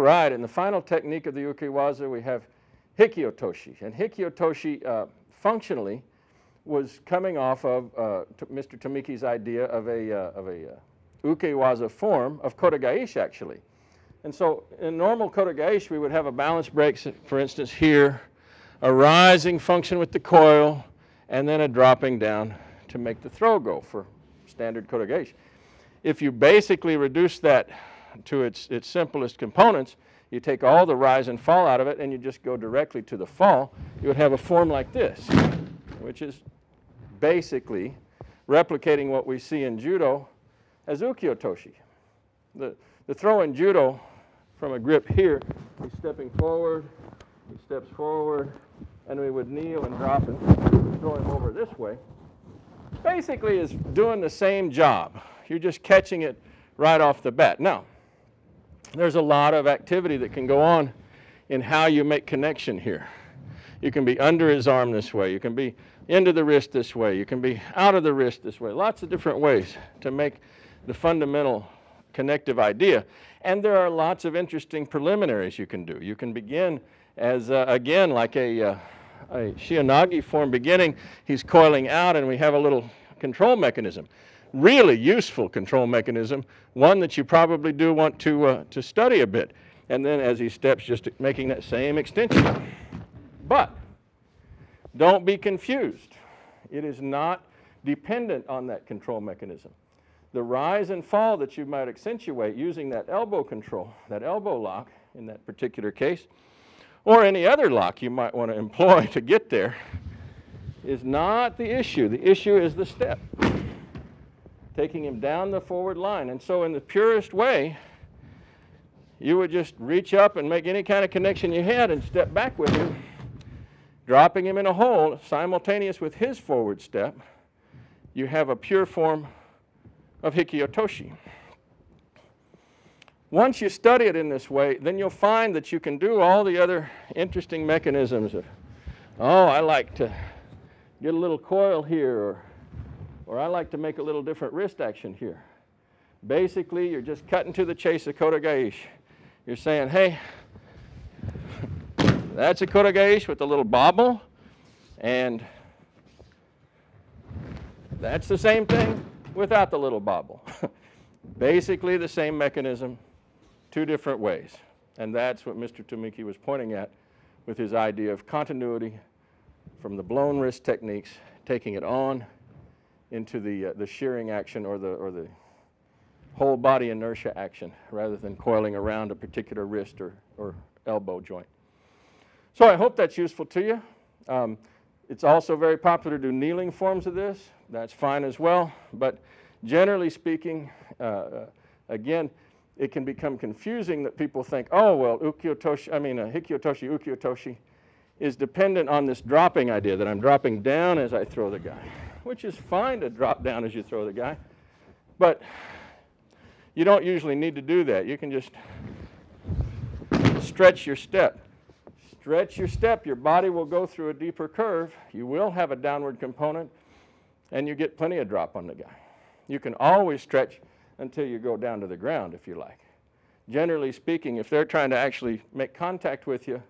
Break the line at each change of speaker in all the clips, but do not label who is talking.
right, and the final technique of the ukiwaza, we have Hiki Otoshi. And Hiki Otoshi functionally was coming off of Mr. Tomiki's idea of a ukiwaza form of kotegaishi, actually. And so in normal kotegaishi, we would have a balance break, for instance, here, a rising function with the coil, and then a dropping down to make the throw go for standard kotegaishi. If you basically reduce that to its simplest components, you take all the rise and fall out of it and you just go directly to the fall, you would have a form like this, which is basically replicating what we see in judo as Hiki Otoshi. The throw in judo from a grip here, he's stepping forward, he steps forward, and we would kneel and drop and throw him over this way. Basically is doing the same job. You're just catching it right off the bat. Now, there's a lot of activity that can go on in how you make connection here. You can be under his arm this way. You can be into the wrist this way. You can be out of the wrist this way. Lots of different ways to make the fundamental connective idea. And there are lots of interesting preliminaries you can do. You can begin as, again, like a Shionagi form beginning. He's coiling out and we have a little control mechanism. Really useful control mechanism, one that you probably do want to study a bit. And then as he steps, just making that same extension. But don't be confused. It is not dependent on that control mechanism. The rise and fall that you might accentuate using that elbow control, that elbow lock in that particular case, or any other lock you might want to employ to get there, is not the issue. The issue is the step. Taking him down the forward line. And so in the purest way, you would just reach up and make any kind of connection you had and step back with him, dropping him in a hole simultaneous with his forward step. You have a pure form of Hiki Otoshi. Once you study it in this way, then you'll find that you can do all the other interesting mechanisms of, oh, I like to get a little coil here, or I like to make a little different wrist action here. Basically, you're just cutting to the chase of kotegaishi. You're saying, hey, that's a kotegaishi with a little bobble, and that's the same thing without the little bobble. Basically the same mechanism, two different ways. And that's what Mr. Tomiki was pointing at with his idea of continuity from the blown wrist techniques, taking it on into the shearing action or the whole body inertia action rather than coiling around a particular wrist or elbow joint. So I hope that's useful to you. It's also very popular to do kneeling forms of this. That's fine as well. But generally speaking, again, it can become confusing that people think, oh, well, Hiki Otoshi, Uki Otoshi is dependent on this dropping idea, that I'm dropping down as I throw the guy, which is fine to drop down as you throw the guy. But you don't usually need to do that. You can just stretch your step. Stretch your step, your body will go through a deeper curve. You will have a downward component, and you get plenty of drop on the guy. You can always stretch until you go down to the ground, if you like. Generally speaking, if they're trying to actually make contact with you,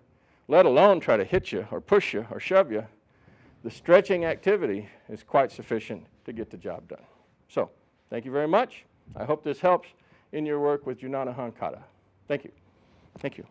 let alone try to hit you or push you or shove you, the stretching activity is quite sufficient to get the job done. So, thank you very much. I hope this helps in your work with your Nana Hon Kata. Thank you. Thank you.